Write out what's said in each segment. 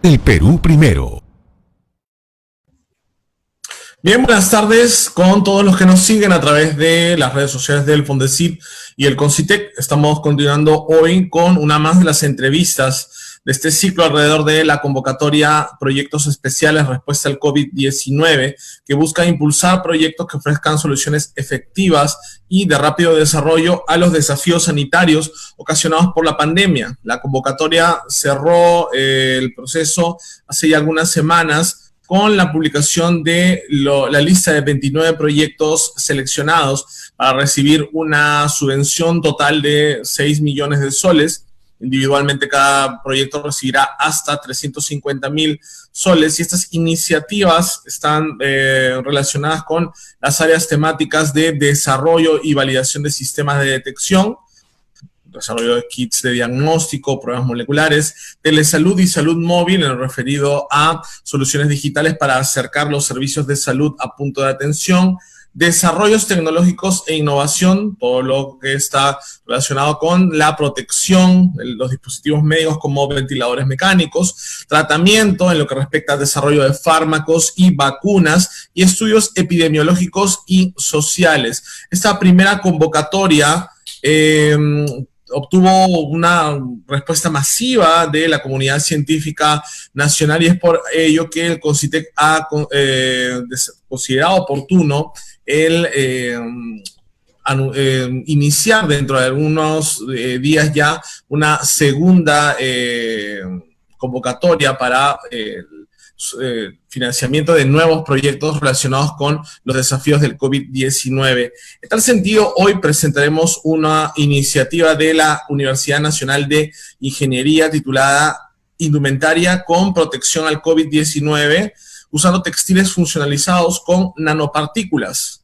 El Perú primero. Bien, buenas tardes con todos los que nos siguen a través de las redes sociales del Fondesit y el Concitec. Estamos continuando hoy con una más de las entrevistas de este ciclo alrededor de la convocatoria Proyectos Especiales Respuesta al COVID-19, que busca impulsar proyectos que ofrezcan soluciones efectivas y de rápido desarrollo a los desafíos sanitarios ocasionados por la pandemia. La convocatoria cerró el proceso hace ya algunas semanas con la publicación de la lista de 29 proyectos seleccionados para recibir una subvención total de 6 millones de soles. Individualmente cada proyecto recibirá hasta 350,000 soles y estas iniciativas están relacionadas con las áreas temáticas de desarrollo y validación de sistemas de detección, desarrollo de kits de diagnóstico, pruebas moleculares, telesalud y salud móvil en lo referido a soluciones digitales para acercar los servicios de salud a punto de atención, desarrollos tecnológicos e innovación, todo lo que está relacionado con la protección de los dispositivos médicos como ventiladores mecánicos, tratamiento en lo que respecta al desarrollo de fármacos y vacunas y estudios epidemiológicos y sociales. Esta primera convocatoria obtuvo una respuesta masiva de la comunidad científica nacional y es por ello que el Concitec ha considerado oportuno el iniciar dentro de algunos días ya una segunda convocatoria para financiamiento de nuevos proyectos relacionados con los desafíos del COVID-19. En tal sentido, hoy presentaremos una iniciativa de la Universidad Nacional de Ingeniería titulada Indumentaria con protección al COVID-19, usando textiles funcionalizados con nanopartículas.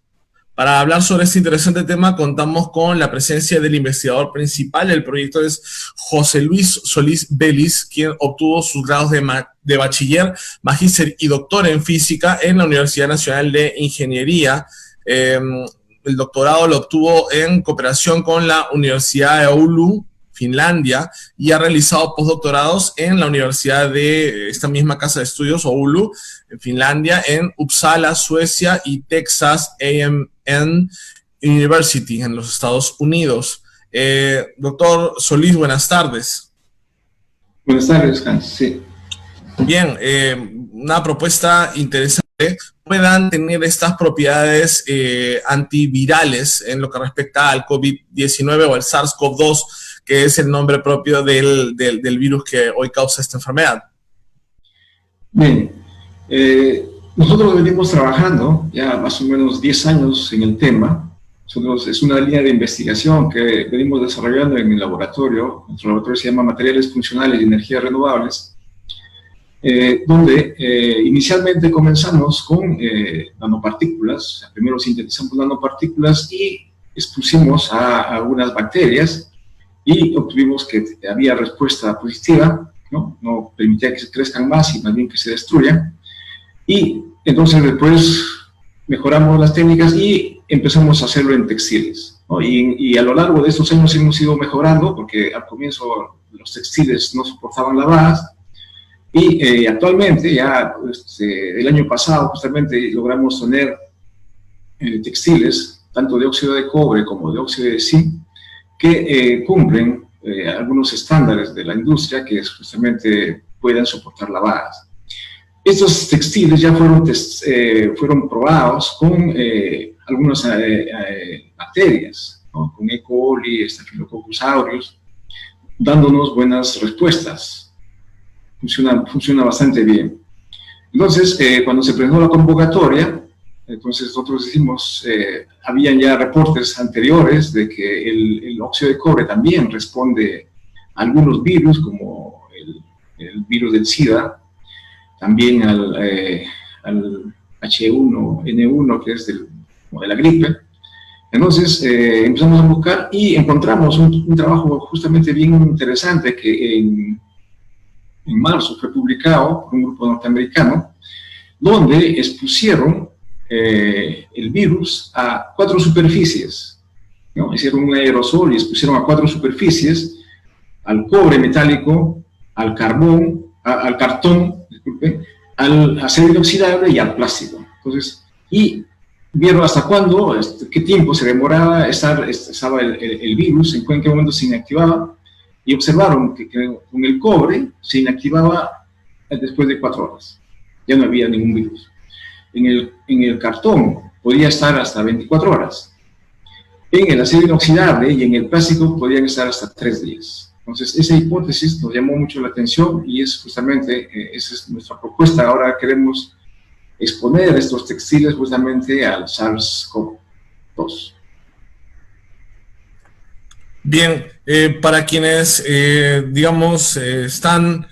Para hablar sobre este interesante tema, contamos con la presencia del investigador principal del proyecto, es José Luis Solís Vélez, quien obtuvo sus grados de bachiller, magíster y doctor en física en la Universidad Nacional de Ingeniería. El doctorado lo obtuvo en cooperación con la Universidad de Oulu, Finlandia, y ha realizado postdoctorados en la Universidad de esta misma casa de estudios, Oulu, en Finlandia, en Uppsala, Suecia, y Texas A&M University, en los Estados Unidos. Doctor Solís, buenas tardes. Buenas tardes, Hans. Sí. Bien, una propuesta interesante. Puedan tener estas propiedades antivirales en lo que respecta al COVID-19 o al SARS-CoV-2, que es el nombre propio del virus que hoy causa esta enfermedad. Bien, nosotros venimos trabajando ya más o menos 10 años en el tema. Nosotros, es una línea de investigación que venimos desarrollando en el laboratorio. Nuestro laboratorio se llama Materiales Funcionales y Energías Renovables, donde inicialmente comenzamos con nanopartículas. O sea, primero sintetizamos nanopartículas y expusimos a algunas bacterias y obtuvimos que había respuesta positiva, no permitía que se crezcan más y más bien que se destruyan. Y entonces después mejoramos las técnicas y empezamos a hacerlo en textiles, ¿no? Y a lo largo de estos años hemos ido mejorando, porque al comienzo los textiles no soportaban lavadas, y actualmente, ya el año pasado justamente logramos tener textiles, tanto de óxido de cobre como de óxido de zinc, que cumplen algunos estándares de la industria que justamente pueden soportar lavadas. Estos textiles ya fueron probados con algunas bacterias, ¿no? Con E. coli, Staphylococcus aureus, dándonos buenas respuestas. Funciona bastante bien. Entonces, cuando se presentó la convocatoria, entonces nosotros decimos, habían ya reportes anteriores de que el óxido de cobre también responde a algunos virus, como el virus del SIDA, también al H1N1, que es de la gripe. Entonces empezamos a buscar y encontramos un trabajo justamente bien interesante que en marzo fue publicado por un grupo norteamericano, donde expusieron el virus a 4 superficies, ¿no? Hicieron un aerosol y expusieron a 4 superficies, al cobre metálico, al carbón al cartón, disculpe, al acero inoxidable y al plástico. Entonces, y vieron hasta cuándo, qué tiempo se demoraba estaba el virus, en qué momento se inactivaba, y observaron que con el cobre se inactivaba después de 4 horas. Ya no había ningún virus. En el cartón podía estar hasta 24 horas. En el acero inoxidable y en el plástico podían estar hasta 3 días. Entonces, esa hipótesis nos llamó mucho la atención y es justamente, esa es nuestra propuesta. Ahora queremos exponer estos textiles justamente al SARS-CoV-2. Bien, para quienes, digamos, están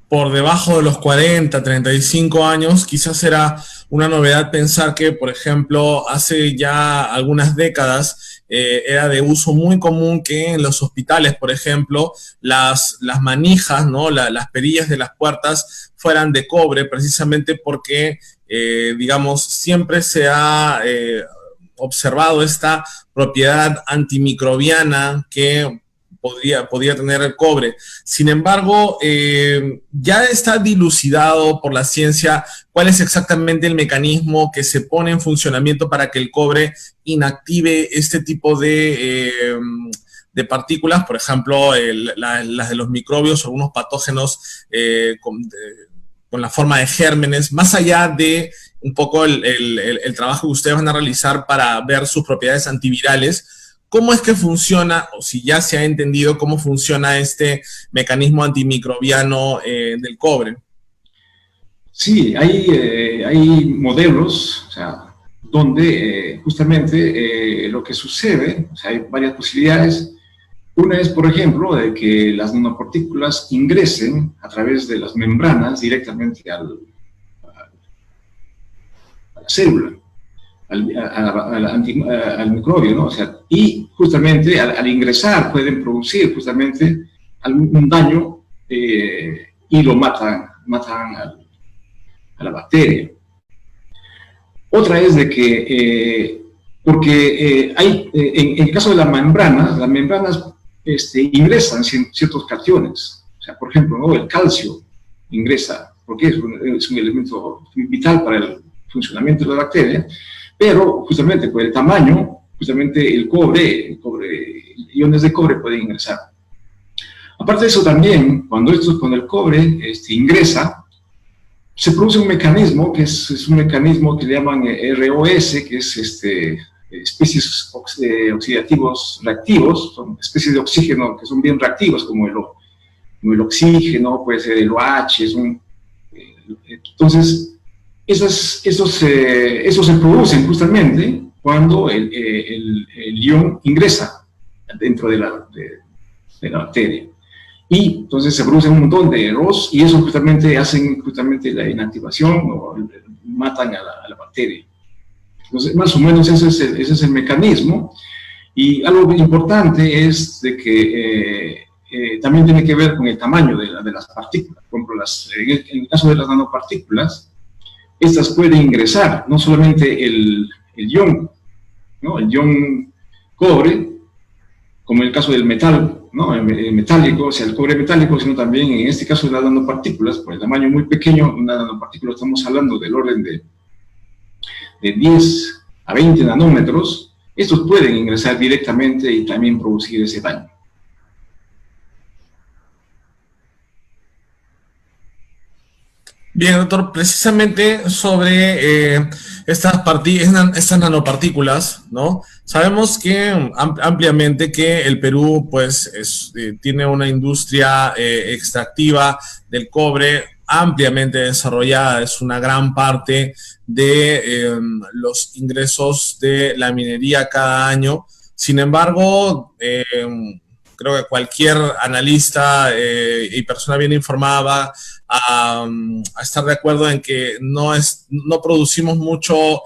por debajo de los 40, 35 años, quizás será una novedad pensar que, por ejemplo, hace ya algunas décadas era de uso muy común que en los hospitales, por ejemplo, las manijas, ¿no? Las perillas de las puertas fueran de cobre, precisamente porque, digamos, siempre se ha observado esta propiedad antimicrobiana que podía tener el cobre. Sin embargo, ya está dilucidado por la ciencia cuál es exactamente el mecanismo que se pone en funcionamiento para que el cobre inactive este tipo de partículas, por ejemplo, las de los microbios o algunos patógenos con la forma de gérmenes, más allá de un poco el trabajo que ustedes van a realizar para ver sus propiedades antivirales. ¿Cómo es que funciona, o si ya se ha entendido cómo funciona este mecanismo antimicrobiano del cobre? Sí, hay modelos, o sea, donde justamente lo que sucede, o sea, hay varias posibilidades. Una es, por ejemplo, de que las nanopartículas ingresen a través de las membranas directamente a la célula. Al microbio, ¿no? O sea, y justamente al ingresar pueden producir justamente algún daño y lo matan a la bacteria. Otra es de que, porque en el caso de las membranas ingresan ciertos cationes. O sea, por ejemplo, ¿no? El calcio ingresa, porque es un elemento vital para el funcionamiento de la bacteria. Pero justamente por el tamaño, justamente el cobre, iones de cobre pueden ingresar. Aparte de eso también, cuando el cobre ingresa, se produce un mecanismo, que es un mecanismo que le llaman ROS, que es especies oxidativos reactivos, son especies de oxígeno que son bien reactivos, como el oxígeno, puede ser el OH, entonces, esos se producen justamente cuando el ion ingresa dentro de la bacteria. Y entonces se producen un montón de ROS y eso justamente hacen la inactivación o matan a la bacteria. Entonces, más o menos ese es el mecanismo. Y algo importante es de que también tiene que ver con el tamaño de las partículas. Por ejemplo, en el caso de las nanopartículas, estas pueden ingresar, no solamente el ion, ¿no? El ion cobre, como en el caso del metal, ¿no? El metálico, o sea, el cobre metálico, sino también en este caso de las nanopartículas, por el tamaño muy pequeño, una nanopartícula estamos hablando del orden de 10 a 20 nanómetros, estos pueden ingresar directamente y también producir ese daño. Bien, doctor, precisamente sobre estas nanopartículas, ¿no? Sabemos que ampliamente que el Perú, pues, tiene una industria extractiva del cobre ampliamente desarrollada, es una gran parte de los ingresos de la minería cada año. Sin embargo, creo que cualquier analista y persona bien informada va a estar de acuerdo en que no producimos mucho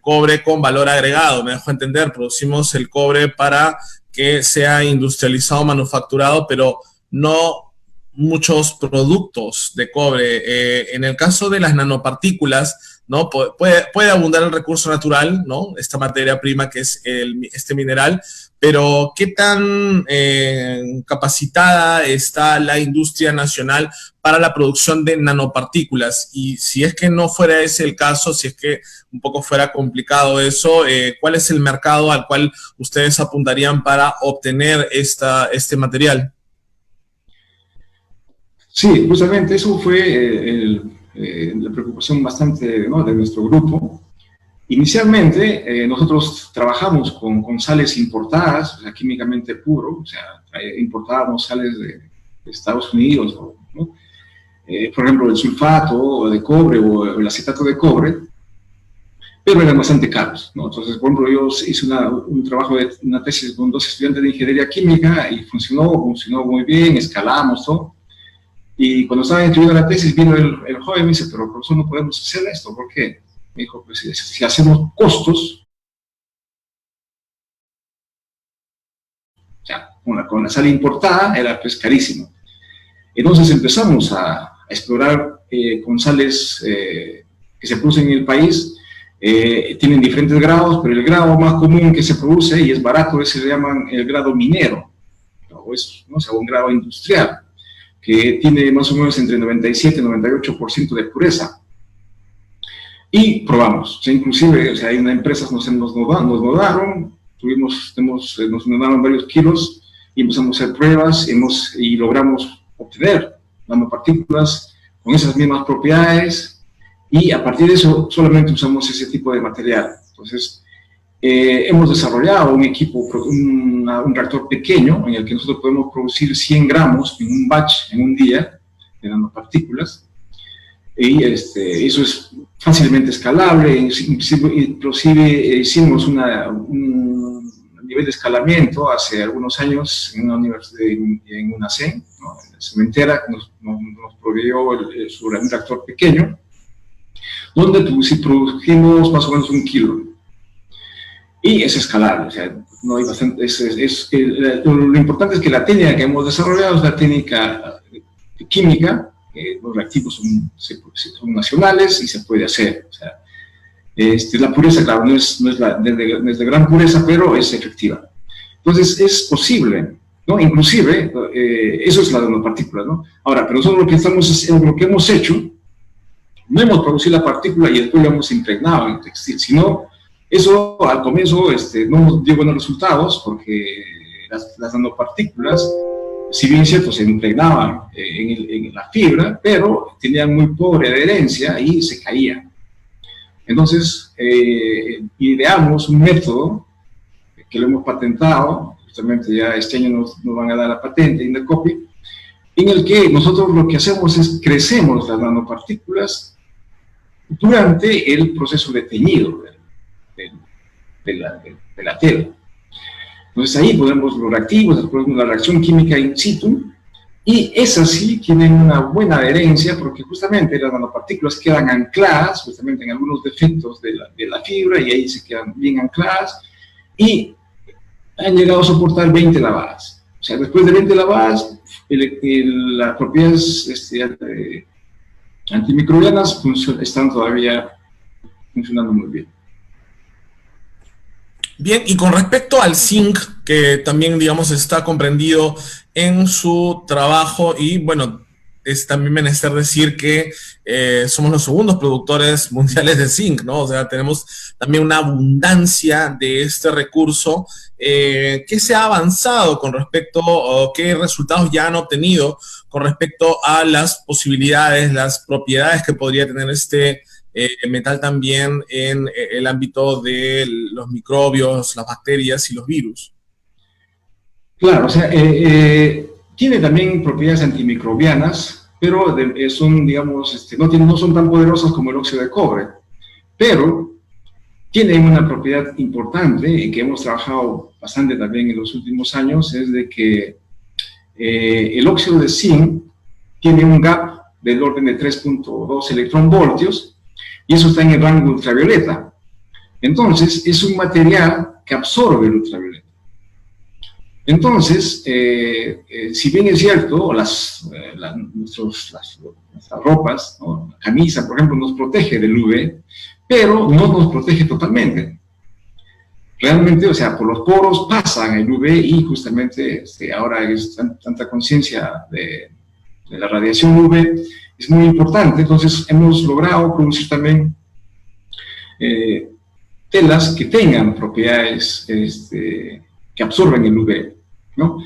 cobre con valor agregado. Me dejo entender, producimos el cobre para que sea industrializado, manufacturado, pero no muchos productos de cobre. En el caso de las nanopartículas, ¿no? Puede abundar el recurso natural, ¿no? Esta materia prima que es este mineral, pero ¿qué tan capacitada está la industria nacional para la producción de nanopartículas? Y si es que no fuera ese el caso, si es que un poco fuera complicado eso, ¿cuál es el mercado al cual ustedes apuntarían para obtener este material? Sí, justamente eso fue la preocupación bastante, ¿no?, de nuestro grupo. Inicialmente, nosotros trabajamos con sales importadas, o sea, químicamente puro, o sea, importábamos sales de Estados Unidos, ¿no? Por ejemplo, el sulfato de cobre o el acetato de cobre, pero eran bastante caros, ¿no? Entonces, por ejemplo, yo hice un trabajo de una tesis con 2 estudiantes de ingeniería química y funcionó muy bien, escalamos todo. Y cuando estaba estudiando la tesis, vino el joven y me dice, pero profesor, no podemos hacer esto, ¿por qué? Me dijo, pues si hacemos costos, o sea, con la sal importada era pues carísimo. Entonces empezamos a explorar con sales que se producen en el país, tienen diferentes grados, pero el grado más común que se produce y es barato, ese se llaman el grado minero, o sea, un grado industrial, que tiene más o menos entre 97 y 98% de pureza. Y probamos, o sea, inclusive, o sea, hay una empresa nos nodaron, nos nodaron varios kilos y empezamos a hacer pruebas y logramos obtener nanopartículas con esas mismas propiedades y a partir de eso solamente usamos ese tipo de material. Entonces, hemos desarrollado un equipo, un reactor pequeño en el que nosotros podemos producir 100 gramos en un batch, en un día, de nanopartículas. Y eso es fácilmente escalable, inclusive hicimos un nivel de escalamiento hace algunos años en una universidad, en una CEN, ¿no? En la cementera, nos proveyó un reactor pequeño, donde produjimos más o menos 1 kilo. Y es escalable, o sea, no hay bastante, lo importante es que la técnica que hemos desarrollado es la técnica química. Los reactivos son nacionales y se puede hacer. O sea, la pureza, claro, no es de gran pureza, pero es efectiva. Entonces, es posible, ¿no? Inclusive, eso es la nanopartícula, ¿no? Ahora, pero nosotros lo que hemos hecho, no hemos producido la partícula y después la hemos impregnado en el textil, sino eso al comienzo no nos dio buenos resultados porque las nanopartículas, si bien cierto, se impregnaban en la fibra, pero tenían muy pobre adherencia y se caían. Entonces, ideamos un método que lo hemos patentado, justamente ya este año nos van a dar la patente, Indecopy, en el que nosotros lo que hacemos es crecemos las nanopartículas durante el proceso de teñido de la tela. Entonces ahí podemos los reactivos, después la reacción química in situ, y esas sí tienen una buena adherencia porque justamente las nanopartículas quedan ancladas justamente en algunos defectos de la fibra y ahí se quedan bien ancladas y han llegado a soportar 20 lavadas. O sea, después de 20 lavadas, las propiedades antimicrobianas están todavía funcionando muy bien. Bien, y con respecto al zinc, que también, digamos, está comprendido en su trabajo, y bueno, es también menester decir que somos los segundos productores mundiales de zinc, ¿no? O sea, tenemos también una abundancia de este recurso. ¿Qué se ha avanzado con respecto, o qué resultados ya han obtenido con respecto a las posibilidades, las propiedades que podría tener este metal también en el ámbito de los microbios, las bacterias y los virus? Claro, o sea, tiene también propiedades antimicrobianas, pero son, digamos, no son tan poderosas como el óxido de cobre, pero tienen una propiedad importante y que hemos trabajado bastante también en los últimos años, es de que el óxido de zinc tiene un gap del orden de 3.2 electronvoltios, y eso está en el rango ultravioleta. Entonces, es un material que absorbe el ultravioleta. Entonces, si bien es cierto, nuestras ropas, ¿no? La camisa, por ejemplo, nos protege del UV, pero no nos protege totalmente. Realmente, o sea, por los poros pasan el UV y justamente ahora es tanta conciencia de la radiación UV, es muy importante. Entonces, hemos logrado producir también telas que tengan propiedades que absorben el UV, ¿no?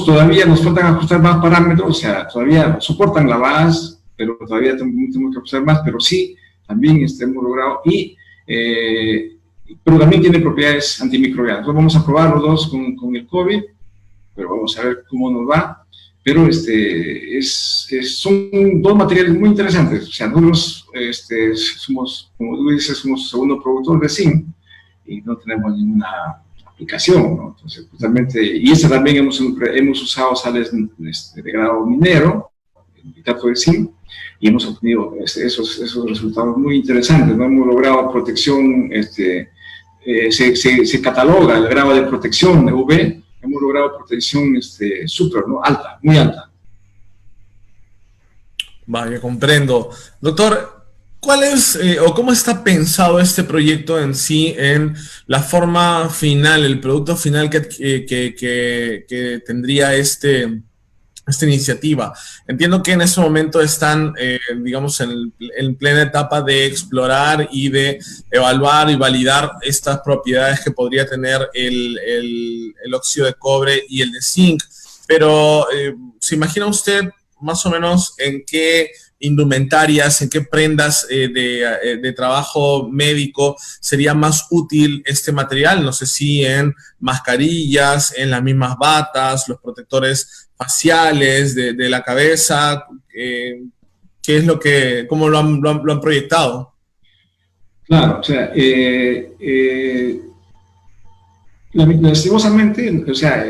Todavía nos faltan ajustar más parámetros, o sea, todavía soportan lavadas, pero todavía tenemos que ajustar más, pero sí, también hemos logrado, pero también tiene propiedades antimicrobianas. Entonces vamos a probar los dos con el COVID, pero vamos a ver cómo nos va. Pero son dos materiales muy interesantes. O sea, nosotros somos, como tú dices, somos segundo productor de zinc y no tenemos ninguna aplicación, ¿no? Entonces, justamente, y esta también hemos usado sales de grado minero, nitrato de zinc, y hemos obtenido esos resultados muy interesantes, ¿no? Hemos logrado protección, se cataloga el grado de protección de UV, hemos logrado protección súper, ¿no? Alta, muy alta. Vaya, comprendo. Doctor, ¿cuál es o cómo está pensado este proyecto en sí, en la forma final, el producto final que tendría esta iniciativa? Entiendo que en este momento están, digamos, en plena etapa de explorar y de evaluar y validar estas propiedades que podría tener el óxido de cobre y el de zinc, pero ¿se imagina usted más o menos en qué indumentarias, en qué prendas de trabajo médico sería más útil este material? No sé si en mascarillas, en las mismas batas, los protectores faciales de la cabeza, ¿qué es cómo lo han proyectado? Claro, o sea, lastimosamente, o sea,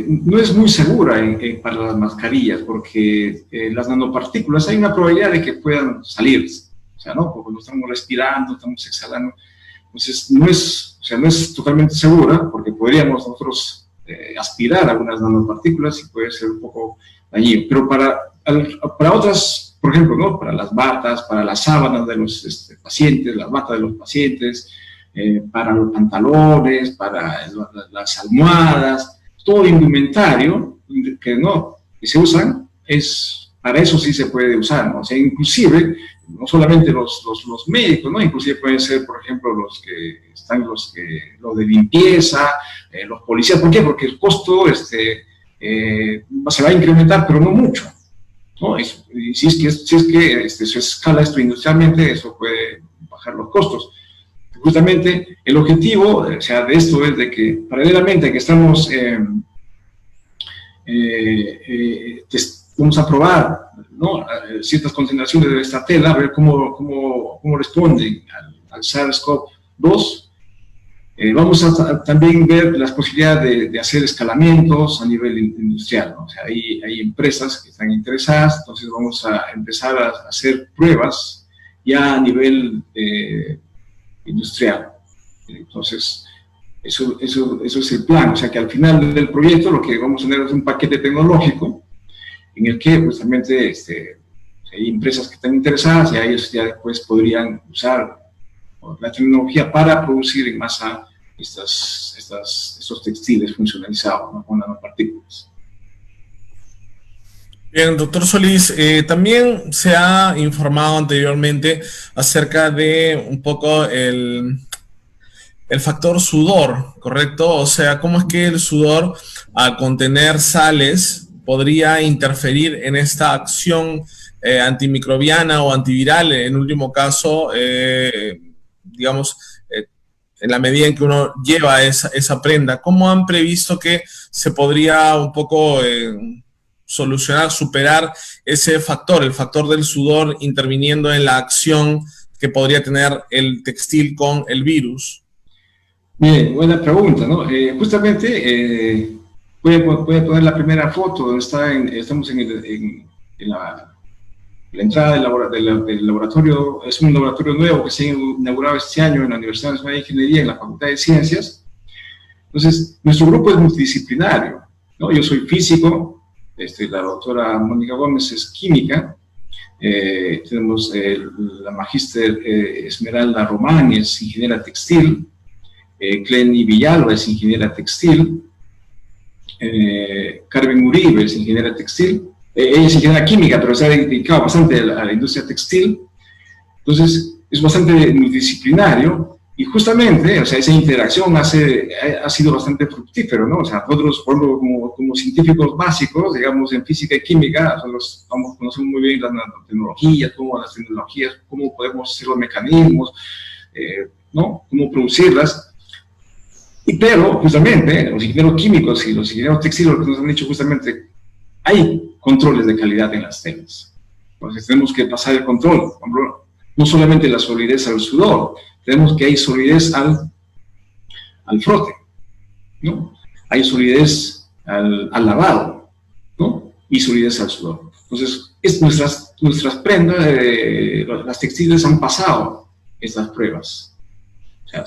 no es muy segura para las mascarillas, porque las nanopartículas hay una probabilidad de que puedan salir, o sea, ¿no? Porque no estamos respirando, estamos exhalando, entonces no es totalmente segura, porque podríamos nosotros aspirar a algunas nanopartículas y puede ser un poco dañino, pero para otras, por ejemplo, ¿no? Para las batas, para las sábanas de los pacientes, las batas de los pacientes, para los pantalones, para las almohadas, todo indumentario que se usan, para eso sí se puede usar, ¿no? O sea, inclusive, no solamente los médicos, ¿no? Inclusive pueden ser, por ejemplo, los de limpieza, los policías. ¿Por qué? Porque el costo se va a incrementar, pero no mucho, ¿no? Y si es que se escala esto industrialmente, eso puede bajar los costos. Justamente el objetivo, o sea, de esto es de que paralelamente a que estamos vamos a probar, ¿no? Ciertas concentraciones de esta tela, a ver cómo responden al SARS-CoV-2. Vamos a también ver las posibilidades de hacer escalamientos a nivel industrial, ¿no? O sea, hay empresas que están interesadas, entonces vamos a empezar a hacer pruebas ya a nivel industrial. Entonces, eso es el plan. O sea, que al final del proyecto lo que vamos a tener es un paquete tecnológico en el que justamente hay empresas que están interesadas y a ellos ya después podrían usar la tecnología para producir en masa estos textiles funcionalizados, ¿no? Con nanopartículas. Bien, doctor Solís, también se ha informado anteriormente acerca de un poco el factor sudor, ¿correcto? O sea, ¿cómo es que el sudor, al contener sales, podría interferir en esta acción antimicrobiana o antiviral, en último caso, digamos, en la medida en que uno lleva esa prenda? ¿Cómo han previsto que se podría un poco solucionar, superar ese factor, el factor del sudor interviniendo en la acción que podría tener el textil con el virus? Bien, buena pregunta, ¿no? Justamente, puede poner la primera foto donde estamos en la entrada del laboratorio. Es un laboratorio nuevo que se ha inaugurado este año en la Universidad Nacional de Ingeniería, en la Facultad de Ciencias. Entonces, nuestro grupo es multidisciplinario, ¿no? Yo soy físico, la doctora Mónica Gómez es química, tenemos la magíster Esmeralda Román, es ingeniera textil, Cleni Villalba es ingeniera textil, Carmen Uribe es ingeniera textil, ella es ingeniera química, pero se ha dedicado bastante a la industria textil. Entonces, es bastante multidisciplinario y justamente, o sea, esa interacción ha sido bastante fructífero, ¿no? O sea, nosotros, por ejemplo, como científicos básicos, digamos, en física y química, conocemos muy bien las nanotecnologías, cómo podemos hacer los mecanismos, ¿no? Cómo producirlas. Pero, justamente, los ingenieros químicos y los ingenieros textiles nos han dicho justamente, hay controles de calidad en las telas. Entonces, tenemos que pasar el control. Por ejemplo, no solamente la solidez al sudor, tenemos que hay solidez al frote, ¿no? Hay solidez al lavado, ¿no? Y solidez al sudor. Entonces, nuestras prendas, las textiles han pasado estas pruebas. O sea,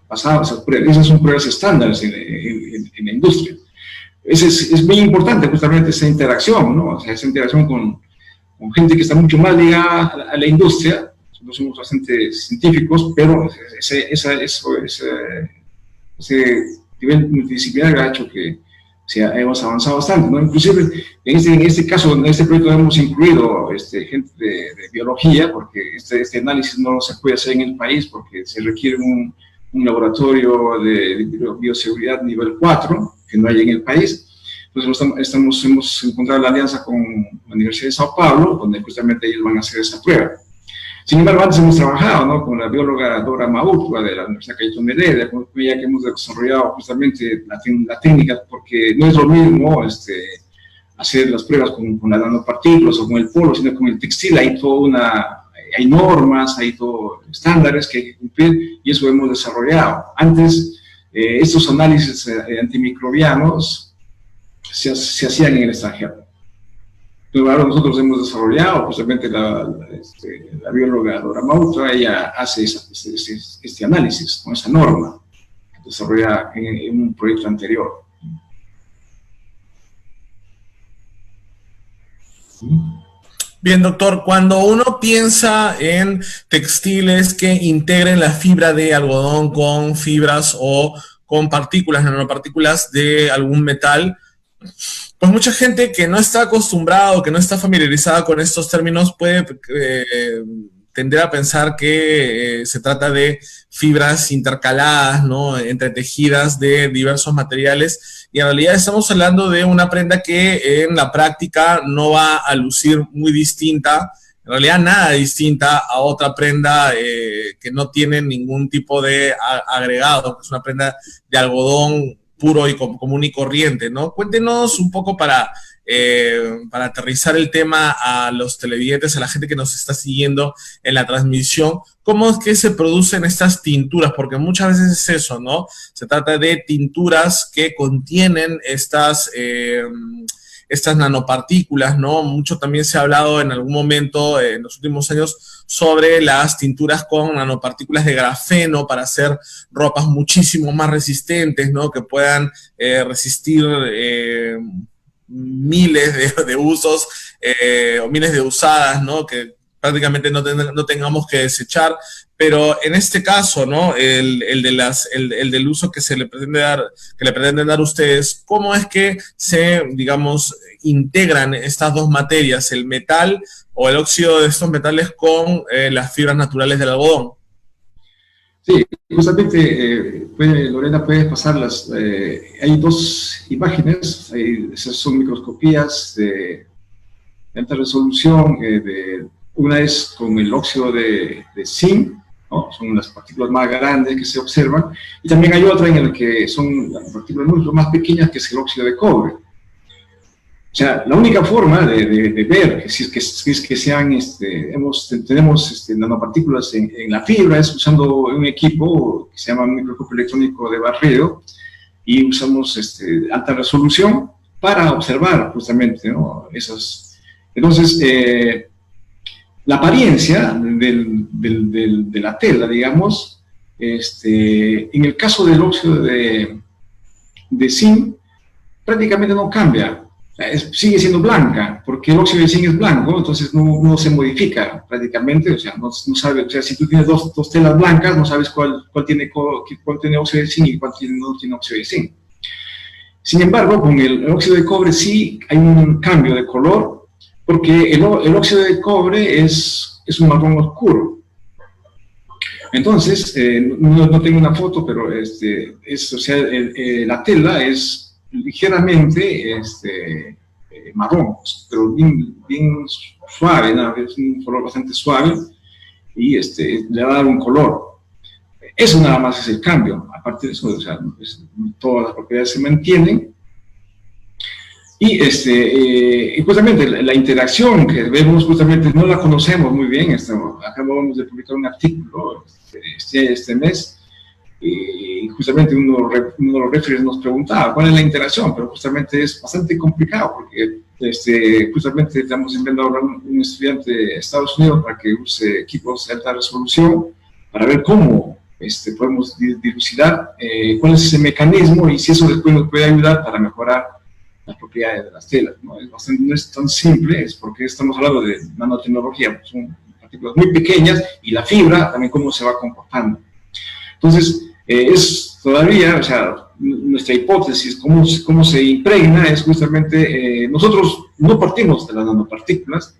pasado esas pruebas. Esas son pruebas estándares en la industria. Es muy importante justamente esa interacción, ¿no? O sea, esa interacción con gente que está mucho más ligada a la industria. Nosotros somos bastante científicos, pero ese nivel multidisciplinario ha hecho que hemos avanzado bastante, ¿no? Inclusive, en este caso, en este proyecto hemos incluido gente de biología, porque este análisis no se puede hacer en el país, porque se requiere un laboratorio de bioseguridad nivel 4, que no hay en el país. Entonces hemos encontrado la alianza con la Universidad de Sao Paulo, donde justamente ellos van a hacer esa prueba. Sin embargo, antes hemos trabajado, ¿no?, con la bióloga Dora Maurtua de la Universidad Cayetano Heredia, con ella que hemos desarrollado justamente la técnica, porque no es lo mismo hacer las pruebas con las nanopartículas o con el polo, sino con el textil hay normas, hay todo estándares que hay que cumplir, y eso hemos desarrollado. Antes, estos análisis antimicrobianos se hacían en el extranjero. Pero ahora nosotros hemos desarrollado, justamente la bióloga Dora Maurtua, ella hace este análisis con esa norma, desarrollada en un proyecto anterior. Bien, doctor, cuando uno piensa en textiles que integren la fibra de algodón con fibras o con partículas, nanopartículas de algún metal, pues mucha gente que no está acostumbrada o que no está familiarizada con estos términos puede tender a pensar que se trata de fibras intercaladas, ¿no?, entretejidas de diversos materiales, y en realidad estamos hablando de una prenda que en la práctica no va a lucir muy distinta, en realidad nada distinta a otra prenda que no tiene ningún tipo de agregado, que es una prenda de algodón puro y común y corriente, ¿no? Cuéntenos un poco para aterrizar el tema a los televidentes, a la gente que nos está siguiendo en la transmisión, cómo es que se producen estas tinturas, porque muchas veces es eso, ¿no? Se trata de tinturas que contienen estas nanopartículas, ¿no? Mucho también se ha hablado en algún momento en los últimos años sobre las tinturas con nanopartículas de grafeno para hacer ropas muchísimo más resistentes, ¿no?, que puedan resistir miles de usos o miles de usadas, ¿no?, que prácticamente no tengamos que desechar. Pero en este caso, ¿no?, el del uso que le pretenden dar ustedes, ¿cómo es que se, digamos, integran estas dos materias, el metal o el óxido de estos metales con las fibras naturales del algodón? Sí, justamente, Lorena, puedes pasarlas. Hay dos imágenes, esas son microscopías de alta resolución. Una es con el óxido de zinc, ¿no? Son las partículas más grandes que se observan, y también hay otra en la que son las partículas mucho más pequeñas, que es el óxido de cobre. O sea, la única forma de ver que si es que tenemos nanopartículas en la fibra es usando un equipo que se llama microscopio electrónico de barrido, y usamos alta resolución para observar justamente, ¿no?, esas. Entonces, la apariencia de la tela, digamos, en el caso del óxido de de zinc prácticamente no cambia. Sigue siendo blanca, porque el óxido de zinc es blanco, entonces no se modifica prácticamente, o sea, no sabes, o sea, si tú tienes dos telas blancas, no sabes cuál tiene óxido de zinc y cuál no tiene óxido de zinc. Sin embargo, con el óxido de cobre sí hay un cambio de color, porque el óxido de cobre es un marrón oscuro. Entonces, no tengo una foto, pero o sea, la tela es ligeramente marrón, pero bien suave, ¿no? Es un color bastante suave y le va a dar un color. Eso nada más es el cambio. Aparte de eso, o sea, todas las propiedades se mantienen. Y justamente la interacción que vemos, justamente no la conocemos muy bien. Acabamos de publicar un artículo este mes. Y justamente uno de los referees nos preguntaba cuál es la interacción, pero justamente es bastante complicado porque justamente estamos enviando ahora un estudiante de Estados Unidos para que use equipos de alta resolución para ver cómo podemos dilucidar cuál es ese mecanismo y si eso después nos puede ayudar para mejorar las propiedades de las telas. No es tan simple, es porque estamos hablando de nanotecnología, pues son partículas muy pequeñas y la fibra también cómo se va comportando. Entonces, es todavía, o sea, nuestra hipótesis, cómo se impregna, es justamente, nosotros no partimos de las nanopartículas,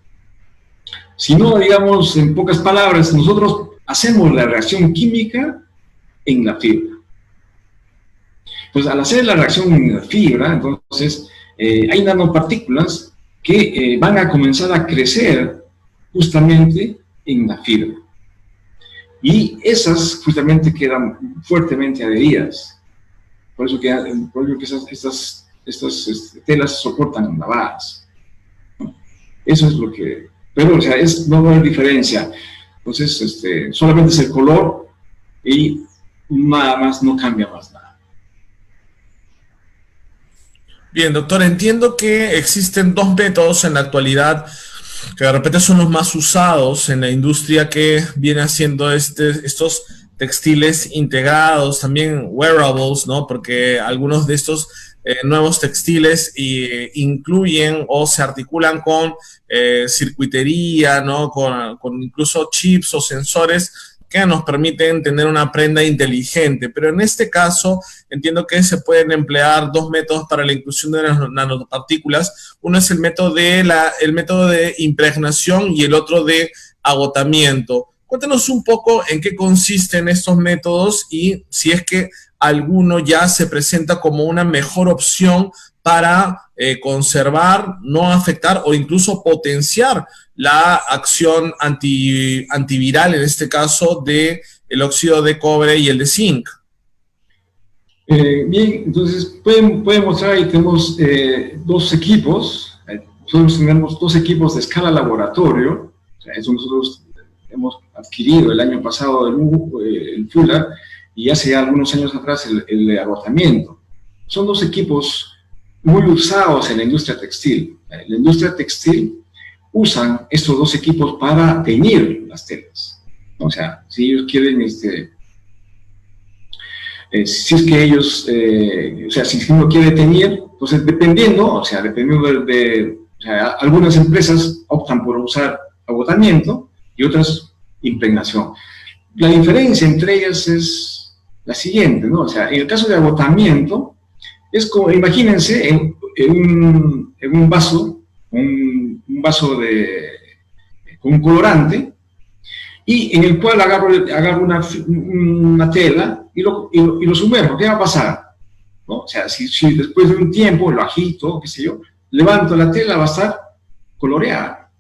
sino, digamos, en pocas palabras, nosotros hacemos la reacción química en la fibra. Entonces, al hacer la reacción en la fibra, entonces, hay nanopartículas que van a comenzar a crecer justamente en la fibra. Y esas justamente quedan fuertemente adheridas. Por eso que estas telas soportan lavadas. Eso es lo que... Pero, o sea, no va a haber diferencia. Entonces, solamente es el color y nada más, no cambia más nada. Bien, doctor, entiendo que existen dos métodos en la actualidad que de repente son los más usados en la industria que viene haciendo estos textiles integrados, también wearables, ¿no? Porque algunos de estos nuevos textiles incluyen o se articulan con circuitería, ¿no? Con incluso chips o sensores que nos permiten tener una prenda inteligente. Pero en este caso, entiendo que se pueden emplear dos métodos para la inclusión de las nanopartículas. Uno es el método de impregnación y el otro de agotamiento. Cuéntanos un poco en qué consisten estos métodos y si es que alguno ya se presenta como una mejor opción para conservar, no afectar o incluso potenciar la acción antiviral, en este caso, del óxido de cobre y el de zinc. Bien, entonces pueden mostrar ahí, tenemos dos equipos. Nosotros tenemos dos equipos de escala laboratorio. O sea, eso nosotros hemos adquirido el año pasado el Fuller y hace ya algunos años atrás el agotamiento. Son dos equipos muy usados en la industria textil. En la industria textil usan estos dos equipos para teñir las telas. O sea, si ellos quieren, si es que ellos, o sea, si uno quiere teñir, entonces dependiendo, o sea, algunas empresas optan por usar agotamiento y otras impregnación. La diferencia entre ellas es la siguiente, ¿no? O sea, en el caso de agotamiento, es como, imagínense, en un vaso, un vaso con un colorante, y en el cual agarro una tela y lo sumerjo. ¿Qué va a pasar? ¿No? O sea, si después de un tiempo lo agito, qué sé yo, levanto la tela, va a estar coloreada.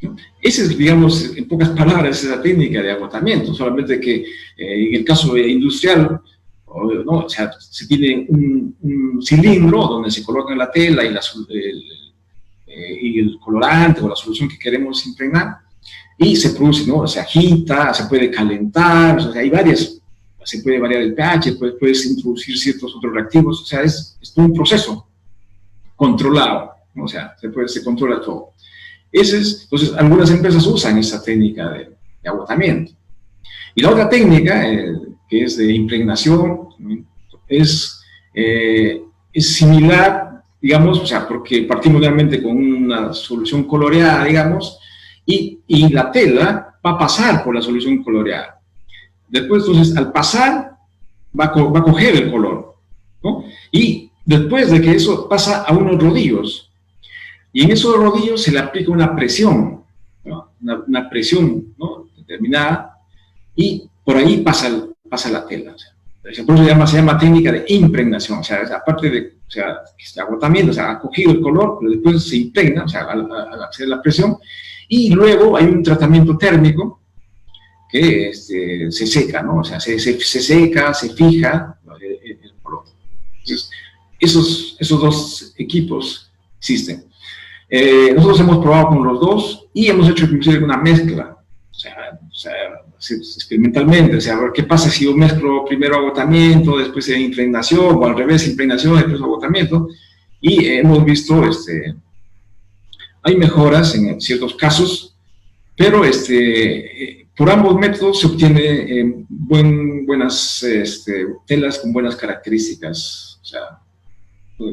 ¿No? Esa es, digamos, en pocas palabras, esa técnica de agotamiento, solamente que en el caso industrial, ¿no? O sea, se tiene un cilindro donde se coloca la tela y el colorante o la solución que queremos impregnar, y se produce, ¿no? Se agita, se puede calentar, o sea, hay varias, se puede variar el pH, puedes introducir ciertos otros reactivos, o sea, es todo un proceso controlado, ¿no? O sea, se controla todo. Entonces, algunas empresas usan esa técnica de agotamiento. Y la otra técnica, que es de impregnación, es es similar, digamos, o sea, porque partimos realmente con una solución coloreada, digamos, y la tela va a pasar por la solución coloreada. Después, entonces, al pasar, va a coger el color, ¿no? Y después de que eso pasa a unos rodillos, y en esos rodillos se le aplica una presión, ¿no? Una presión, ¿no?, determinada, y por ahí pasa la tela. O sea, por eso se llama técnica de impregnación, o sea, aparte de, o sea, este agotamiento, o sea, ha cogido el color, pero después se impregna, o sea, al hacer la presión, y luego hay un tratamiento térmico que se seca, ¿no? O sea, se seca, se fija el color. Entonces, esos dos equipos existen. Nosotros hemos probado con los dos y hemos hecho inclusive una mezcla, o sea, experimentalmente, o sea, a ver qué pasa si yo mezclo primero agotamiento, después impregnación, o al revés, impregnación, después agotamiento, y hemos visto, hay mejoras en ciertos casos, pero por ambos métodos se obtiene buenas telas con buenas características, o sea,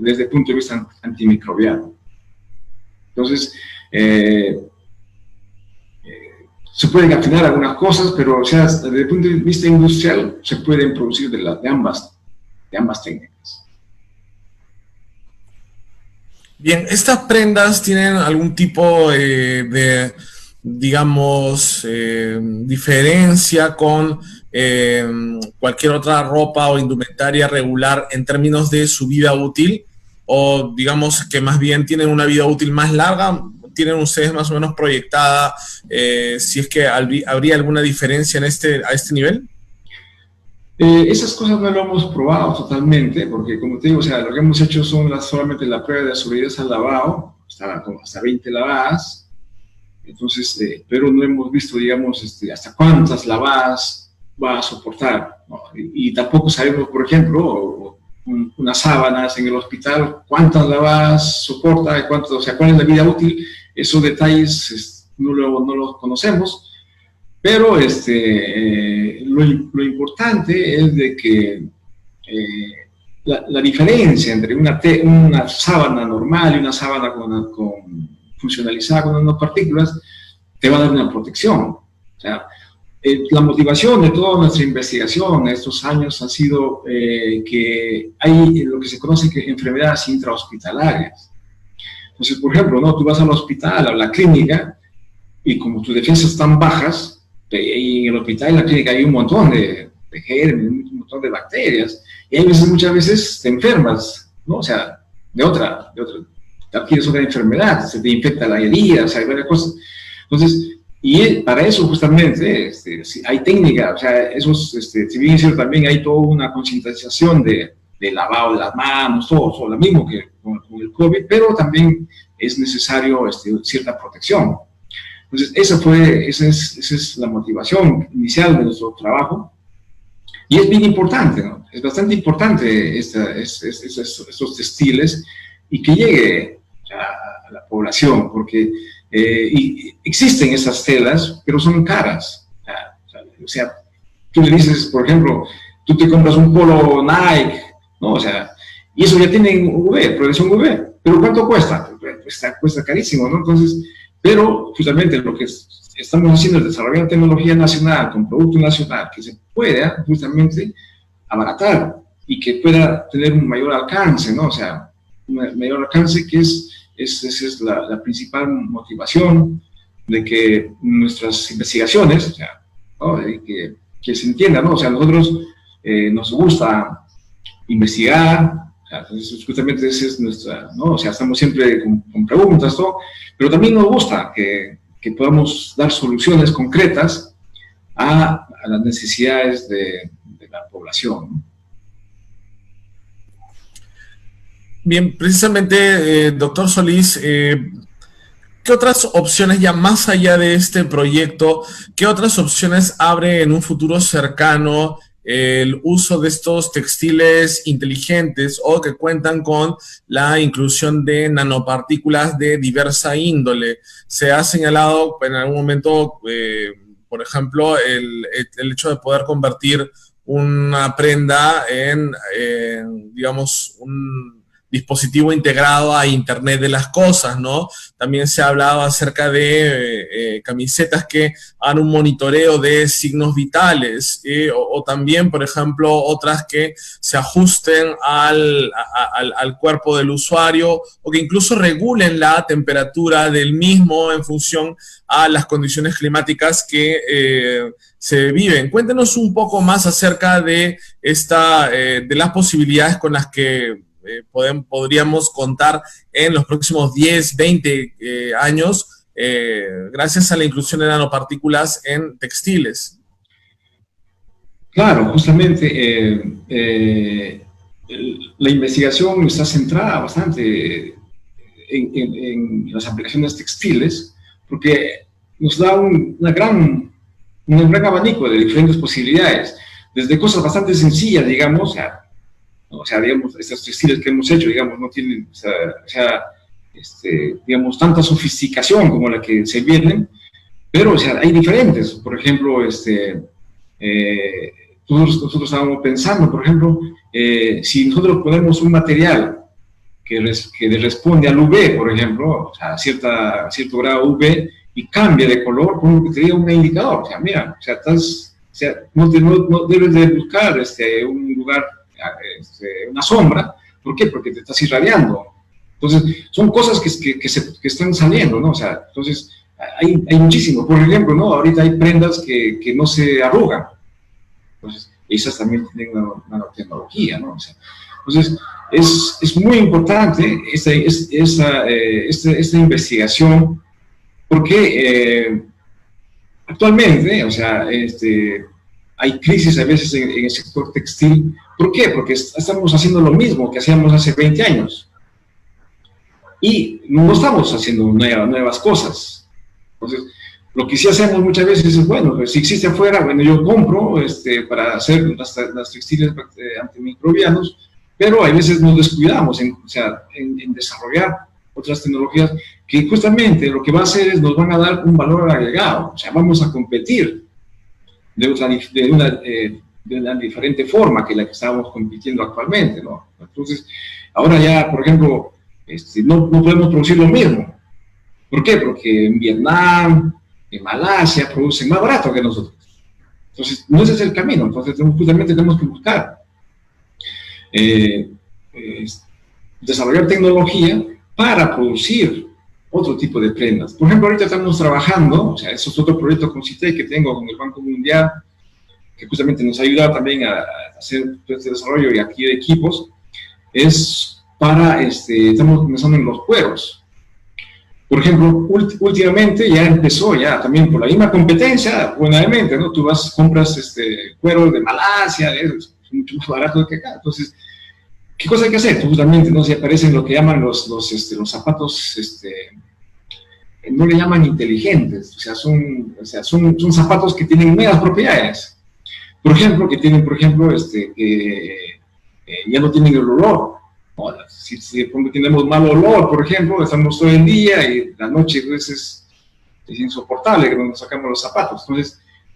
desde el punto de vista antimicrobiano. Entonces, se pueden afinar algunas cosas, pero o sea, desde el punto de vista industrial se pueden producir de ambas técnicas. Bien, ¿estas prendas tienen algún tipo de, digamos, diferencia con cualquier otra ropa o indumentaria regular en términos de su vida útil? O digamos que más bien tienen una vida útil más larga. ¿Tienen ustedes más o menos proyectada si es que habría alguna diferencia a este nivel? Esas cosas no lo hemos probado totalmente, porque como te digo, o sea, lo que hemos hecho son solamente la prueba de solidez al lavado, hasta 20 lavadas, entonces, pero no hemos visto, digamos, hasta cuántas lavadas va a soportar, ¿no? Y tampoco sabemos, por ejemplo, unas sábanas en el hospital, cuántas lavadas soporta, o sea, cuál es la vida útil. Esos detalles no los conocemos, pero lo importante es de que la diferencia entre una sábana normal y una sábana funcionalizada con nanopartículas te va a dar una protección. O sea, la motivación de toda nuestra investigación en estos años ha sido que hay lo que se conoce que enfermedades intrahospitalarias. Entonces, por ejemplo, ¿no?, tú vas al hospital, a la clínica, y como tus defensas están bajas, y en el hospital y en la clínica hay un montón de gérmenes, un montón de bacterias, y muchas veces te enfermas, ¿no? O sea, te adquieres otra enfermedad, se te infecta la herida, o sea, hay varias cosas. Entonces, y para eso justamente hay técnica, o sea, si bien es cierto, también hay toda una concientización de lavado de las manos, todo lo mismo que con el COVID, pero también es necesario cierta protección. Entonces, esa es la motivación inicial de nuestro trabajo, y es bien importante, ¿no? Es bastante importante estos textiles y que llegue a la población, porque existen esas telas, pero son caras. O sea, tú le dices, por ejemplo, tú te compras un polo Nike, ¿no? O sea, y eso ya tiene protección UV, pero ¿cuánto cuesta? Cuesta carísimo, ¿no? Entonces, pero justamente lo que estamos haciendo es desarrollar tecnología nacional con producto nacional que se pueda justamente abaratar y que pueda tener un mayor alcance, ¿no? O sea, un mayor alcance, que esa es la principal motivación de que nuestras investigaciones, o sea, ¿no?, que se entienda, ¿no? O sea, nosotros nos gusta investigar, o sea, entonces justamente esa es nuestra, ¿no? O sea, estamos siempre con preguntas, todo, pero también nos gusta que podamos dar soluciones concretas a las necesidades de la población, ¿no? Bien, precisamente, doctor Solís, ¿qué otras opciones, ya más allá de este proyecto, qué otras opciones abre en un futuro cercano el uso de estos textiles inteligentes o que cuentan con la inclusión de nanopartículas de diversa índole? Se ha señalado en algún momento, por ejemplo, el hecho de poder convertir una prenda en, digamos, un dispositivo integrado a Internet de las cosas, ¿no? También se ha hablado acerca de camisetas que hagan un monitoreo de signos vitales, o también, por ejemplo, otras que se ajusten al cuerpo del usuario, o que incluso regulen la temperatura del mismo en función a las condiciones climáticas que se viven. Cuéntenos un poco más acerca de de las posibilidades con las que podríamos contar en los próximos 10, 20 años, gracias a la inclusión de nanopartículas en textiles. Claro, justamente la investigación está centrada bastante en las aplicaciones textiles, porque nos da un gran abanico de diferentes posibilidades, desde cosas bastante sencillas, digamos, digamos, estos textiles que hemos hecho, digamos, no tienen, digamos, tanta sofisticación como la que se vienen, pero, hay diferentes. Por ejemplo, nosotros estábamos pensando, por ejemplo, si nosotros ponemos un material que le responde al UV, por ejemplo, cierto grado UV, y cambia de color, como que te diga un indicador. Mira, no debes de buscar un lugar, una sombra. ¿Por qué? Porque te estás irradiando. Entonces, son cosas que están saliendo, ¿no? Entonces, hay muchísimo. Por ejemplo, ¿no? Ahorita hay prendas que no se arrugan. Entonces, esas también tienen nanotecnología, ¿no? Entonces, es muy importante esta investigación, porque actualmente, hay crisis a veces en el sector textil. ¿Por qué? Porque estamos haciendo lo mismo que hacíamos hace 20 años. Y no estamos haciendo nuevas cosas. Entonces, lo que sí hacemos muchas veces es, bueno, pues si existe afuera, bueno, yo compro para hacer las textiles antimicrobianos, pero a veces nos descuidamos en desarrollar otras tecnologías que justamente lo que va a hacer es nos van a dar un valor agregado. Vamos a competir de una diferente forma que la que estábamos compitiendo actualmente, ¿no? Entonces, ahora ya, por ejemplo, no podemos producir lo mismo. ¿Por qué? Porque en Vietnam, en Malasia, producen más barato que nosotros. Entonces, no ese es el camino. Entonces, justamente tenemos que buscar desarrollar tecnología para producir otro tipo de prendas. Por ejemplo, ahorita estamos trabajando, eso es otro proyecto con CITEC que tengo con el Banco Mundial, que justamente nos ha ayudado también a hacer este desarrollo y aquí de equipos, es para, estamos comenzando en los cueros. Por ejemplo, últimamente ya empezó, también por la misma competencia, buenamente, ¿no? Tú compras cuero de Malasia, es mucho más barato que acá. Entonces, ¿qué cosa hay que hacer? Justamente, ¿no? Si aparecen lo que llaman los zapatos, no le llaman inteligentes, son zapatos que tienen megas propiedades. Por ejemplo, que ya no tienen el olor. Si tenemos mal olor, por ejemplo, estamos todo el día y la noche es insoportable que nos sacamos los zapatos.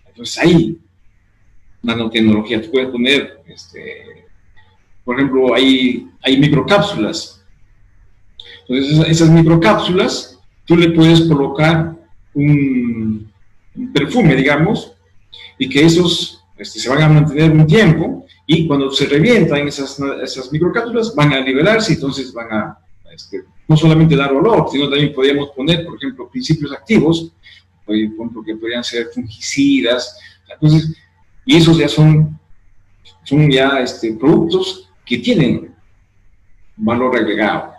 Entonces ahí, nanotecnología, tú puedes poner, por ejemplo, hay microcápsulas. Entonces esas microcápsulas, tú le puedes colocar un perfume, digamos, y que esos se van a mantener un tiempo, y cuando se revientan esas microcápsulas van a liberarse, entonces van a no solamente dar olor, sino también podríamos poner, por ejemplo, principios activos, por ejemplo, que podrían ser fungicidas. Entonces, y esos ya son productos que tienen valor agregado.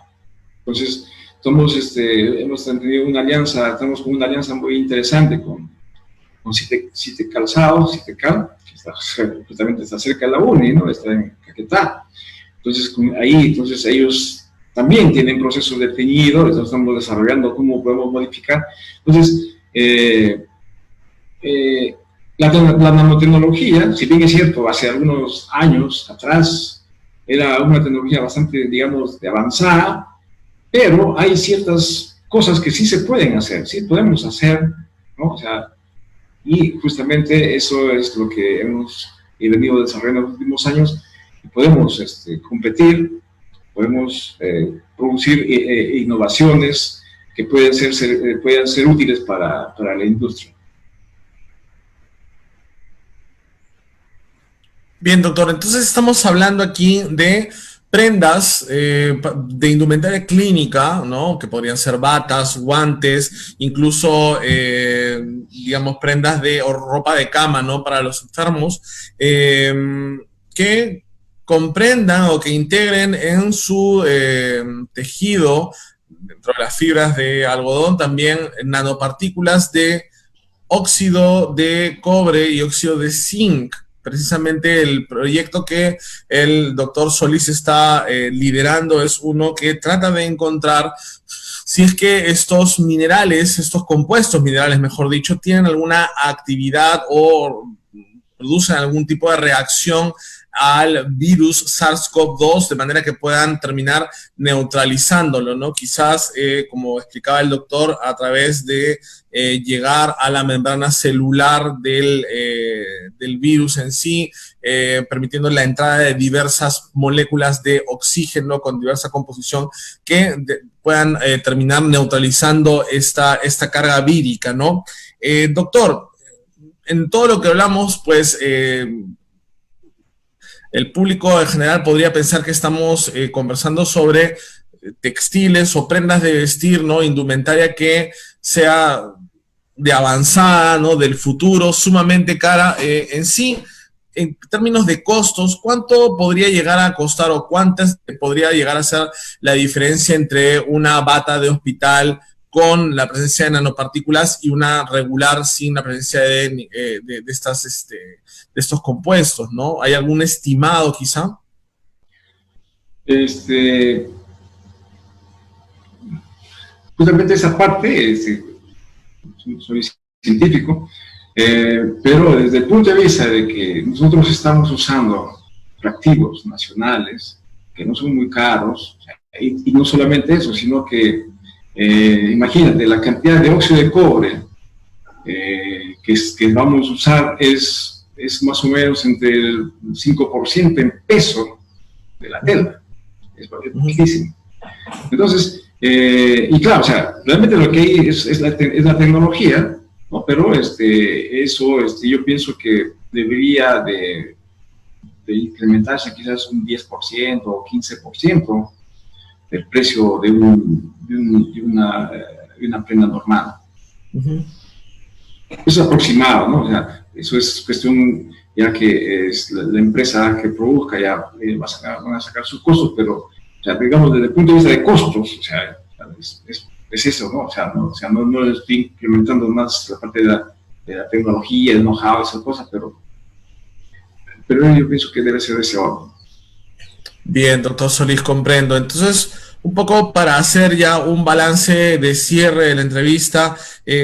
Entonces, hemos tenido una alianza, estamos con una alianza muy interesante con CITEC Calzado, CITECAL, que justamente está cerca de la UNI, ¿no? Está en Caquetá. Entonces, entonces ellos también tienen procesos de teñido, estamos desarrollando cómo podemos modificar. Entonces, la nanotecnología, si bien es cierto, hace algunos años atrás era una tecnología bastante, digamos, de avanzada, pero hay ciertas cosas que sí se pueden hacer, sí podemos hacer, ¿no? Y justamente eso es lo que hemos venido desarrollando en los últimos años, y podemos competir, podemos producir innovaciones que pueden ser útiles para la industria. Bien, doctor, entonces estamos hablando aquí de prendas de indumentaria clínica, ¿no? Que podrían ser batas, guantes, incluso, digamos, prendas o ropa de cama, ¿no? Para los enfermos, que comprendan o que integren en su tejido, dentro de las fibras de algodón, también nanopartículas de óxido de cobre y óxido de zinc. Precisamente el proyecto que el doctor Solís está liderando es uno que trata de encontrar si es que estos minerales, estos compuestos minerales, mejor dicho, tienen alguna actividad o producen algún tipo de reacción al virus SARS-CoV-2 de manera que puedan terminar neutralizándolo, ¿no? Quizás, como explicaba el doctor, a través de llegar a la membrana celular del virus en sí, permitiendo la entrada de diversas moléculas de oxígeno con diversa composición que puedan terminar neutralizando esta carga vírica, ¿no? Doctor, en todo lo que hablamos, pues el público en general podría pensar que estamos conversando sobre textiles o prendas de vestir, ¿no? Indumentaria que sea de avanzada, ¿no? Del futuro, sumamente cara. En sí, en términos de costos, ¿cuánto podría llegar a costar o cuántas podría llegar a ser la diferencia entre una bata de hospital con la presencia de nanopartículas y una regular sin la presencia de estos compuestos, ¿no? ¿Hay algún estimado quizá? Justamente esa parte, soy científico, pero desde el punto de vista de que nosotros estamos usando reactivos nacionales que no son muy caros, y no solamente eso, sino que imagínate, la cantidad de óxido de cobre que vamos a usar es más o menos entre el 5% en peso de la tela. Es muchísimo. Entonces, y claro, o sea, realmente lo que hay es la tecnología, ¿no? Pero yo pienso que debería de incrementarse quizás un 10% o 15% del precio de una prenda normal. Eso es aproximado, ¿no? O sea, eso es cuestión ya que es la empresa que produzca ya van a sacar sus costos, pero, o sea, digamos, desde el punto de vista de costos, o sea, es eso, ¿no? O sea, no estoy implementando más la parte de la tecnología, el know-how, esas cosas, pero yo pienso que debe ser de ese orden. Bien, doctor Solís, comprendo. Entonces, un poco para hacer ya un balance de cierre de la entrevista,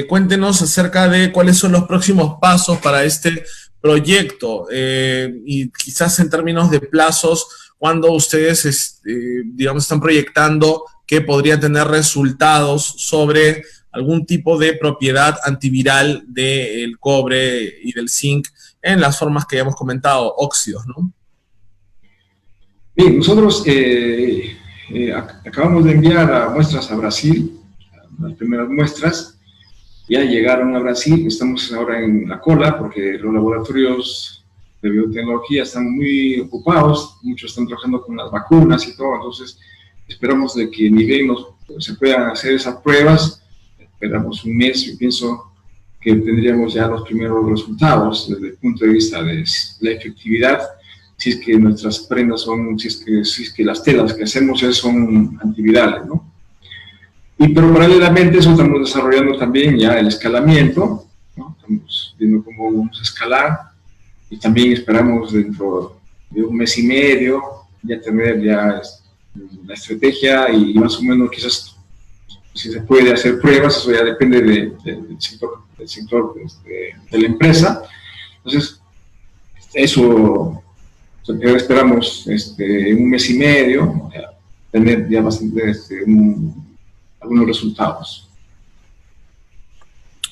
cuéntenos acerca de cuáles son los próximos pasos para este proyecto y quizás en términos de plazos, cuando ustedes, digamos, están proyectando que podrían tener resultados sobre algún tipo de propiedad antiviral del cobre y del zinc en las formas que ya hemos comentado, óxidos, ¿no? Bien, nosotros acabamos de enviar muestras a Brasil, las primeras muestras, ya llegaron a Brasil, estamos ahora en la cola porque los laboratorios de biotecnología están muy ocupados, muchos están trabajando con las vacunas y todo, entonces esperamos de que ni bien se puedan hacer esas pruebas, esperamos un mes, yo pienso que tendríamos ya los primeros resultados desde el punto de vista de la efectividad, si es que nuestras prendas son, si es que las telas que hacemos son antivirales, ¿no? Pero paralelamente eso estamos desarrollando también ya el escalamiento, ¿no? Estamos viendo cómo vamos a escalar y también esperamos dentro de un mes y medio ya tener ya la estrategia y más o menos quizás si se puede hacer pruebas, eso ya depende del sector de la empresa. Entonces, eso esperamos en un mes y medio tener ya bastante algunos resultados.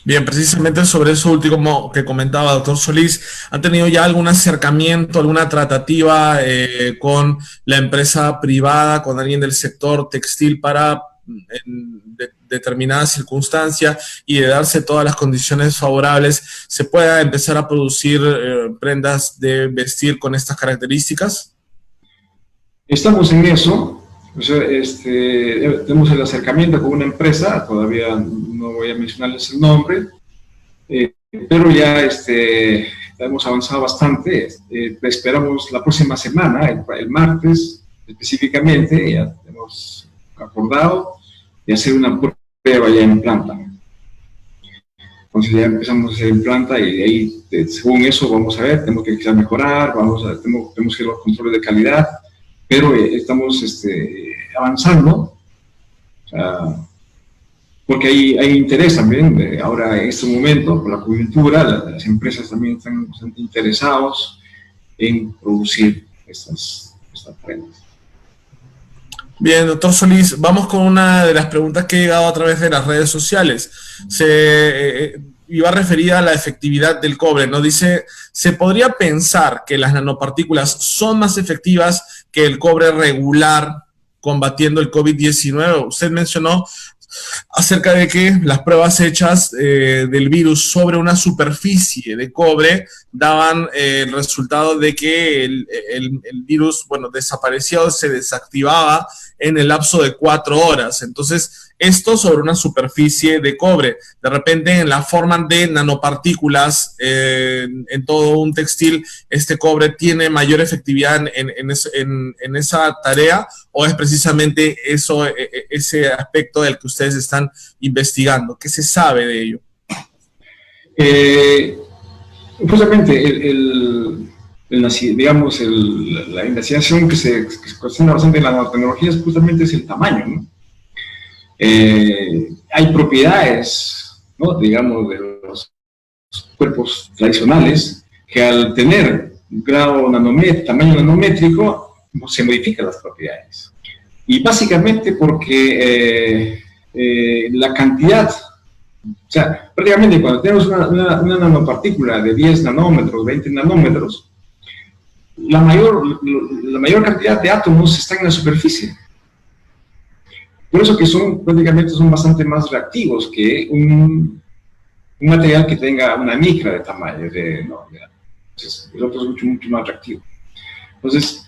Bien, precisamente sobre eso último que comentaba, doctor Solís, ¿han tenido ya algún acercamiento, alguna tratativa con la empresa privada, con alguien del sector textil para, en determinadas circunstancias y de darse todas las condiciones favorables, se pueda empezar a producir prendas de vestir con estas características? Estamos en eso. O sea, tenemos el acercamiento con una empresa, todavía no voy a mencionarles el nombre, pero ya hemos avanzado bastante. Esperamos la próxima semana, el martes específicamente, ya hemos acordado de hacer una prueba ya en planta. Entonces ya empezamos a hacer en planta y de ahí, según eso, vamos a ver, tenemos que quizás mejorar, tenemos que ir a los controles de calidad, pero estamos avanzando, porque hay interés también, ahora en este momento, por la coyuntura, las empresas también están bastante interesados en producir estas prendas. Bien, doctor Solís, vamos con una de las preguntas que he llegado a través de las redes sociales. Iba referida a la efectividad del cobre, ¿no? Dice, ¿se podría pensar que las nanopartículas son más efectivas que el cobre regular combatiendo el COVID-19? Usted mencionó acerca de que las pruebas hechas del virus sobre una superficie de cobre daban el resultado de que el virus, bueno, desaparecía o se desactivaba en el lapso de 4 horas. Entonces, esto sobre una superficie de cobre. De repente, en la forma de nanopartículas en todo un textil, este cobre tiene mayor efectividad en esa tarea, o es precisamente eso, ese aspecto del que ustedes están investigando. ¿Qué se sabe de ello? Justamente digamos, la investigación que se cuestiona bastante en la nanotecnología justamente es el tamaño, ¿no? Hay propiedades, ¿no?, digamos, de los cuerpos tradicionales que al tener un grado tamaño nanométrico se modifican las propiedades. Y básicamente porque la cantidad, o sea, prácticamente cuando tenemos una nanopartícula de 10 nanómetros, 20 nanómetros, la mayor cantidad de átomos están en la superficie. Por eso que prácticamente son bastante más reactivos que un material que tenga una micra de tamaño. Entonces, el otro es mucho más reactivo. Entonces,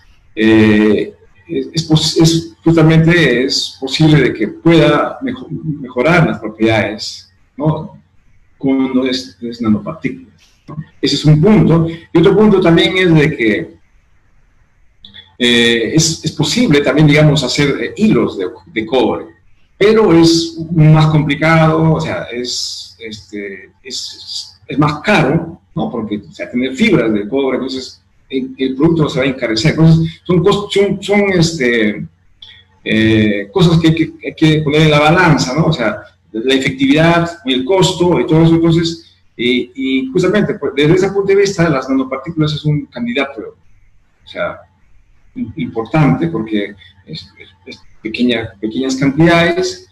justamente es posible de que pueda mejorar las propiedades, ¿no?, con estas nanopartículas, ¿no? Ese es un punto. Y otro punto también es de que es posible también, digamos, hacer hilos de cobre, pero es más complicado, o sea, es más caro, ¿no?, porque, o sea, tener fibras de cobre, entonces el producto se va a encarecer. Entonces, son cosas que hay que poner en la balanza, ¿no? O sea, la efectividad, el costo y todo eso. Entonces, y justamente, pues, desde ese punto de vista, las nanopartículas es un candidato, o sea, importante, porque es pequeñas cantidades,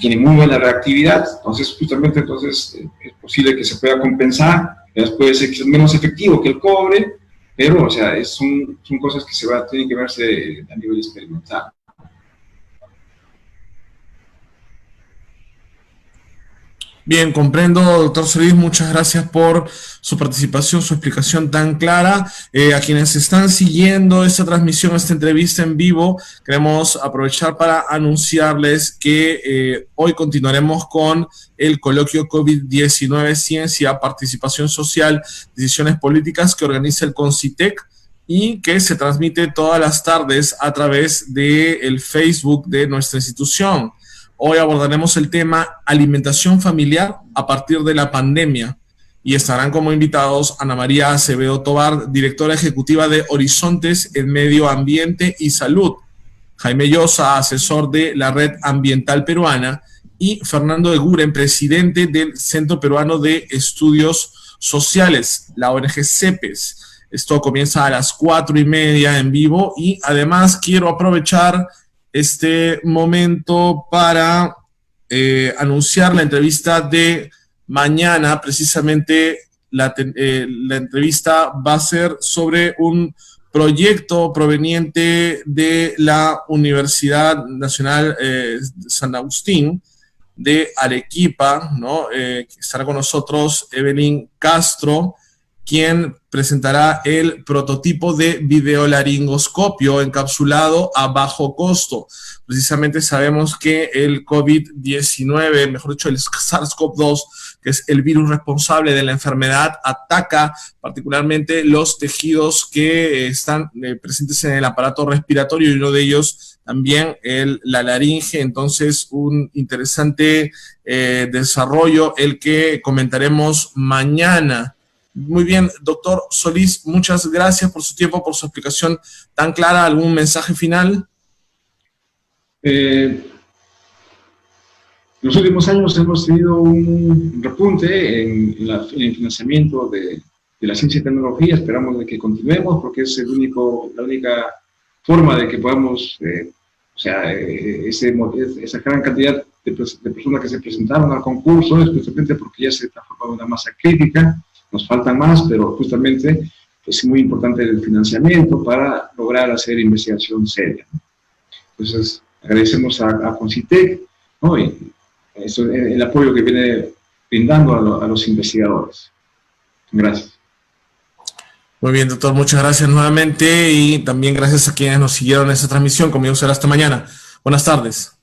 tiene muy buena reactividad. Entonces, justamente, es posible que se pueda compensar. Puede ser que es menos efectivo que el cobre, pero, o sea, son cosas que tienen que verse a nivel experimental. Bien, comprendo, doctor Solís, muchas gracias por su participación, su explicación tan clara. A quienes están siguiendo esta transmisión, esta entrevista en vivo, queremos aprovechar para anunciarles que hoy continuaremos con el coloquio COVID-19, Ciencia, Participación Social, Decisiones Políticas, que organiza el CONCITEC y que se transmite todas las tardes a través del Facebook de nuestra institución. Hoy abordaremos el tema alimentación familiar a partir de la pandemia y estarán como invitados Ana María Acevedo Tobar, directora ejecutiva de Horizontes en Medio Ambiente y Salud, Jaime Llosa, asesor de la Red Ambiental Peruana, y Fernando Eguren, presidente del Centro Peruano de Estudios Sociales, la ONG CEPES. Esto comienza a las 4:30 en vivo y además quiero aprovechar este momento para anunciar la entrevista de mañana precisamente la entrevista va a ser sobre un proyecto proveniente de la Universidad Nacional San Agustín de Arequipa, ¿no? Estará con nosotros Evelyn Castro, quien presentará el prototipo de videolaringoscopio encapsulado a bajo costo. Precisamente sabemos que el COVID-19, mejor dicho, el SARS-CoV-2, que es el virus responsable de la enfermedad, ataca particularmente los tejidos que están presentes en el aparato respiratorio, y uno de ellos también la laringe. Entonces, un interesante desarrollo el que comentaremos mañana. Muy bien, doctor Solís, muchas gracias por su tiempo, por su explicación tan clara. ¿Algún mensaje final? En los últimos años hemos tenido un repunte en el financiamiento de la ciencia y tecnología. Esperamos de que continuemos, porque es la única forma de que podamos, esa gran cantidad de personas que se presentaron al concurso, especialmente porque ya se está formando una masa crítica. Nos faltan más, pero justamente es muy importante el financiamiento para lograr hacer investigación seria, ¿no? Entonces, agradecemos a CONCITEC, ¿no? Y el apoyo que viene brindando a los investigadores. Gracias. Muy bien, doctor, muchas gracias nuevamente, y también gracias a quienes nos siguieron en esta transmisión. Conmigo será hasta mañana. Buenas tardes.